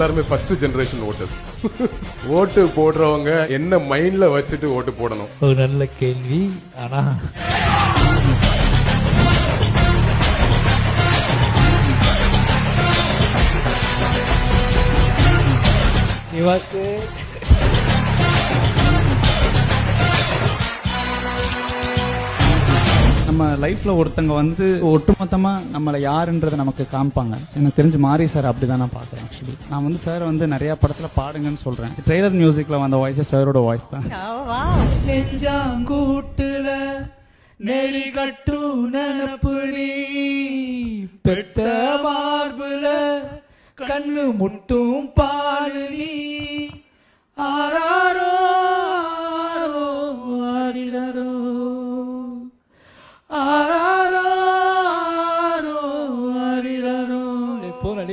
எல்லாருமே first generation voters. ஓட்டு போடுறவங்க என்ன மைண்ட்ல வச்சுட்டு ஓட்டு போடணும்? ஒரு நல்ல கேள்வி. ஆனா இவாக்கு நம்ம லைஃப்ல ஒருத்தங்க வந்து ஒட்டுமொத்தமா நம்மளை யாருன்றதை நமக்கு காமிப்பாங்க. எனக்கு தெரிஞ்சு மாரி சார் அப்படிதான் நான் பாக்குறேன். ஆக்சுவலி நான் வந்து சார் வந்து நிறைய படத்துல பாடுங்கன்னு சொல்றேன். ட்ரெய்லர் மியூசிக்ல வந்த வாய்ஸ் சாரோட வாய்ஸ் தான். நெஞ்சாங்கூட்டுல நெறி கட்டு நினப்பு நீ பெத்த மார்புல கண்ணு முட்டும் பாடு நீ ஆராரோ ஆரிரரோ ஆராரோ ஆரிரரோ. போன